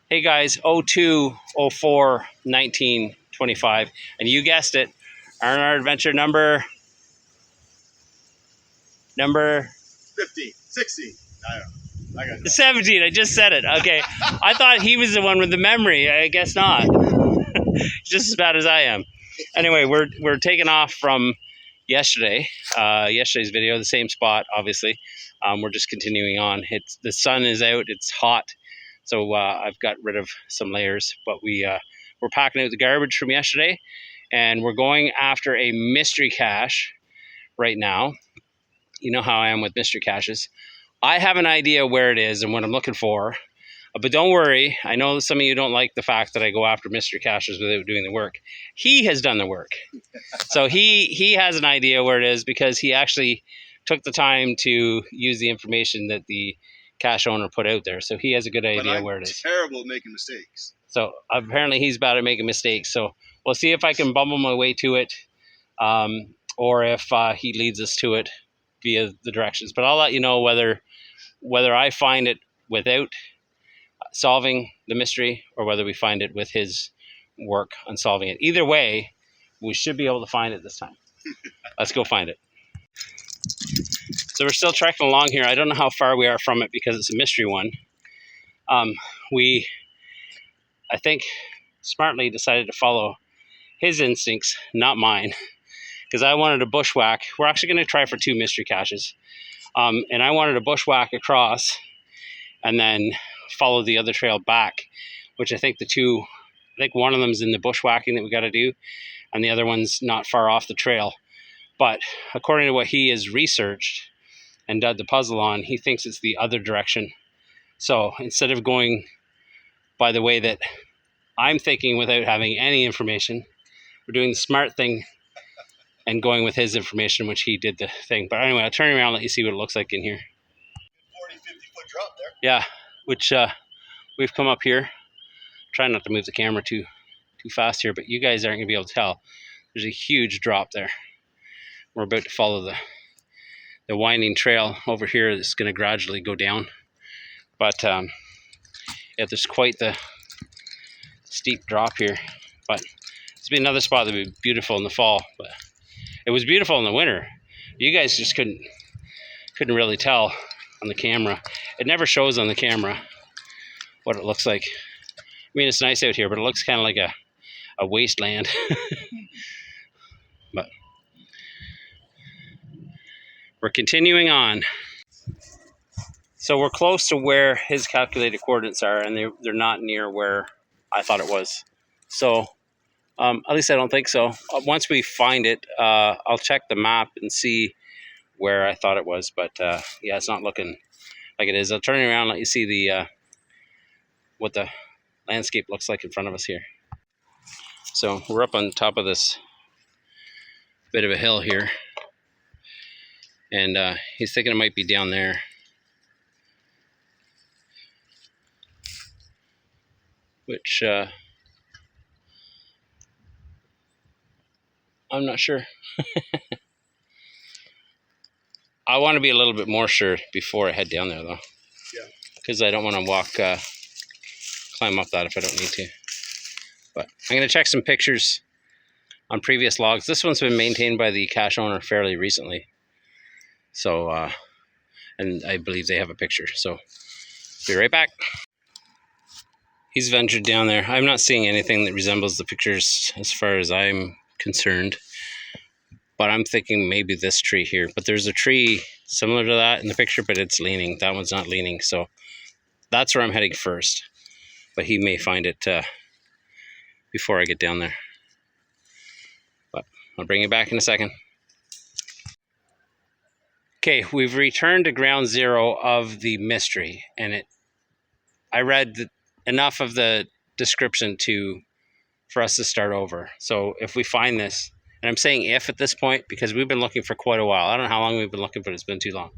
Hey guys, 0204 1925, and you guessed it, R&R Adventure number 15, 16. I don't know. I got that. 17. I just said it. Okay, I thought he was the one with the memory. I guess not. Just as bad as I am. Anyway, we're taking off from yesterday's video, the same spot, obviously. We're just continuing on. The sun is out. It's hot. So I've got rid of some layers, but we're packing out the garbage from yesterday, and we're going after a mystery cache right now. You know how I am with mystery caches. I have an idea where it is and what I'm looking for, but don't worry. I know some of you don't like the fact that I go after mystery caches without doing the work. He has done the work. So he has an idea where it is because he actually took the time to use the information that the cache owner put out there. So he has a good idea where it is. Terrible at making mistakes. So apparently he's bad at making mistakes. So we'll see if I can bumble my way to it, or if he leads us to it via the directions. But I'll let you know whether I find it without solving the mystery or whether we find it with his work on solving it. Either way, we should be able to find it this time. Let's go find it. So we're still trekking along here. I don't know how far we are from it because it's a mystery one. We, I think, smartly decided to follow his instincts, not mine, because I wanted to bushwhack. We're actually going to try for 2 mystery caches. And I wanted to bushwhack across and then follow the other trail back, which I think one of them is in the bushwhacking that we got to do, and the other one's not far off the trail. But according to what he has researched and done the puzzle on, he thinks it's the other direction. So instead of going by the way that I'm thinking without having any information, we're doing the smart thing and going with his information, which he did the thing. But anyway, I'll turn around and let you see what it looks like in here. 40, 50 foot drop there. Yeah, which we've come up here. Try not to move the camera too fast here, but you guys aren't going to be able to tell. There's a huge drop there. We're about to follow the winding trail over here that's going to gradually go down. But yeah, there's quite the steep drop here. But it's be another spot that would be beautiful in the fall. But it was beautiful in the winter. You guys just couldn't really tell on the camera. It never shows on the camera what it looks like. I mean, it's nice out here, but it looks kind of like a wasteland. But we're continuing on. So we're close to where his calculated coordinates are, and they're not near where I thought it was. So at least I don't think so. Once we find it, I'll check the map and see where I thought it was. But yeah, it's not looking like it is. I'll turn around and let you see the what the landscape looks like in front of us here. So we're up on top of this bit of a hill here, and he's thinking it might be down there. Which I'm not sure. I want to be a little bit more sure before I head down there, though. Yeah. Because I don't want to climb up that if I don't need to. But I'm going to check some pictures on previous logs. This one's been maintained by the cache owner fairly recently. So, and I believe they have a picture. So, be right back. He's ventured down there. I'm not seeing anything that resembles the pictures as far as I'm concerned. But I'm thinking maybe this tree here. But there's a tree similar to that in the picture, but it's leaning. That one's not leaning. So that's where I'm heading first. But he may find it before I get down there. But I'll bring you back in a second. Okay, we've returned to ground zero of the mystery. And I read enough of the description for us to start over. So if we find this, and I'm saying if at this point because we've been looking for quite a while. I don't know how long we've been looking, but it's been too long.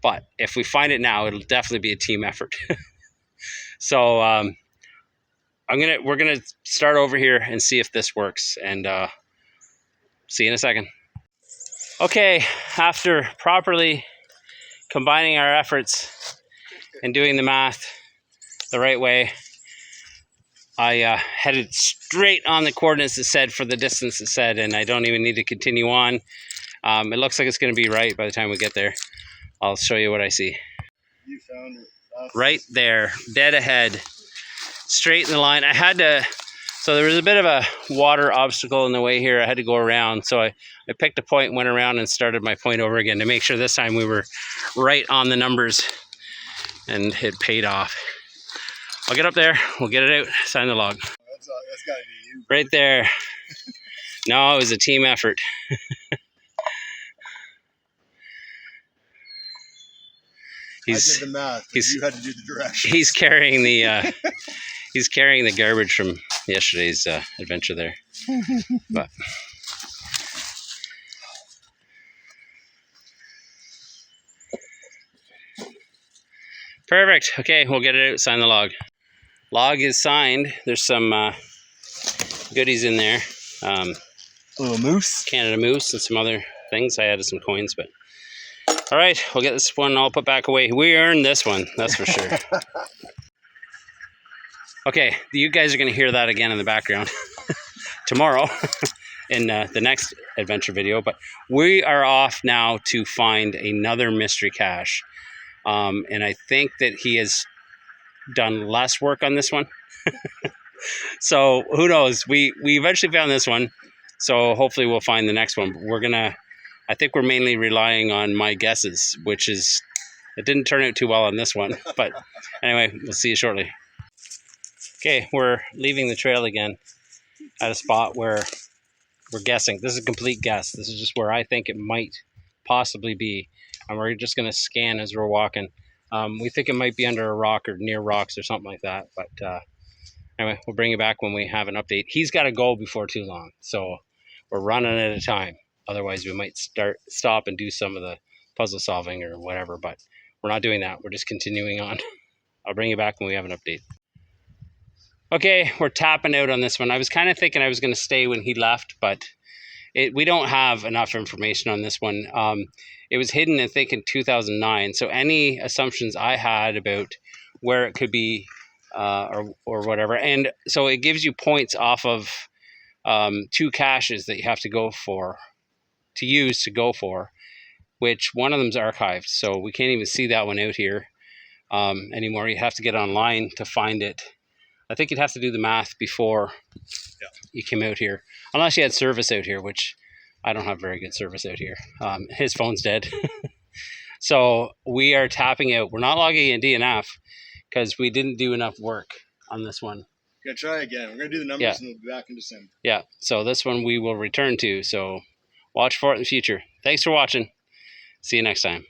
But if we find it now, it'll definitely be a team effort. So we're gonna start over here and see if this works, and see you in a second. Okay, after properly combining our efforts and doing the math the right way, I headed straight on the coordinates it said for the distance it said, and I don't even need to continue on. It looks like it's going to be right by the time we get there. I'll show you what I see. You found it. Right there, dead ahead, straight in the line. I had to, so there was a bit of a water obstacle in the way here. I had to go around, so I picked a point, went around, and started my point over again to make sure this time we were right on the numbers, and it paid off. I'll get up there, we'll get it out, sign the log. That's gotta be you. Right there. No, it was a team effort. I did the math, but you had to do the directions. He's carrying the he's carrying the garbage from yesterday's adventure there. But perfect. Okay, we'll get it out, sign the log. Log is signed. There's some goodies in there. A little moose. Canada moose and some other things. I added some coins, but all right, we'll get this one all put back away. We earned this one, that's for sure. Okay, you guys are going to hear that again in the background tomorrow in the next adventure video. But we are off now to find another mystery cache. And I think that he has done less work on this one. So who knows? We eventually found this one. So hopefully we'll find the next one. But I think we're mainly relying on my guesses, which is, it didn't turn out too well on this one. But anyway, we'll see you shortly. Okay, we're leaving the trail again at a spot where we're guessing. This is a complete guess. This is just where I think it might possibly be. And we're just going to scan as we're walking. We think it might be under a rock or near rocks or something like that. But anyway, we'll bring you back when we have an update. He's got to go before too long. So we're running at a time. Otherwise, we might stop and do some of the puzzle solving or whatever. But we're not doing that. We're just continuing on. I'll bring you back when we have an update. Okay, we're tapping out on this one. I was kind of thinking I was going to stay when he left, but we don't have enough information on this one. It was hidden, I think, in 2009. So any assumptions I had about where it could be or whatever. And so it gives you points off of 2 caches that you have to go for, which one of them's archived. So we can't even see that one out here anymore. You have to get online to find it. I think you'd have to do the math before you came out here. Unless you had service out here, which I don't have very good service out here. His phone's dead. So we are tapping out. We're not logging in DNF because we didn't do enough work on this one. We're going to try again. We're going to do the numbers and we'll be back in December. Yeah, so this one we will return to. So watch for it in the future. Thanks for watching. See you next time.